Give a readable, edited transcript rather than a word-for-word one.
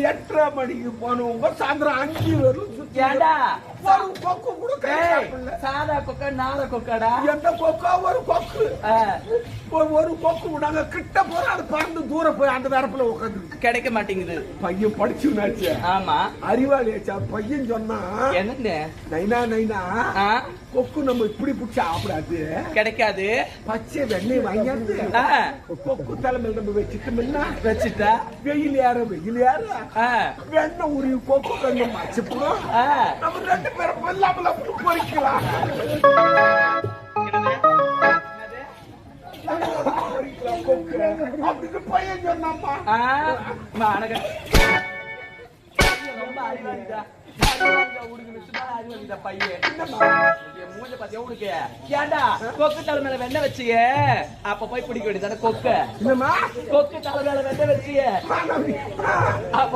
8:30 மணிக்கு போனவங்க சாயந்தரம் 5 வரும் ஏண்டா ஒரு கொக்கு கூட சாதா கொக்கா நாள கொக்காடா எந்த கொக்கா ஒரு கொக்கு ஒரு கொக்கு விடாங்க கிட்ட போற அது பறந்து தூரம் போய் அந்த வரப்புல உட்காந்து கிடைக்க மாட்டேங்குது. பையன் படிச்சுனாச்சு. ஆமா அறிவாளியாச்சா பையன் சொன்னா என்ன நைனா நைனா கொக்கு நம்ம இப்படி பிடிச்சா ஆப்பிடாது கிடைக்காது. பச்சை வெண்ணெய் வாங்கியாந்து கொக்கு தலைமையில் நம்ம வச்சுட்டா வெயில் ஏற வெண்ணெய் உரிய கொக்கு கண்ணு மச்சு நம்ம 2 பேரும் வெள்ளாமல பொறிக்கலாம். அப்படின்னு பையன் சொன்னாப்பா. ரொம்ப அறிவாளிதா பையன் மூஞ்ச பாத்தியா உனக்கு? ஏண்டா கொக்கு தலை மேல வெண்ணெய் வச்சிய அப்ப போய் பிடிக்க வேண்டியதான கொக்கு தலை மேல வெண்ணெய் வச்சிய அப்ப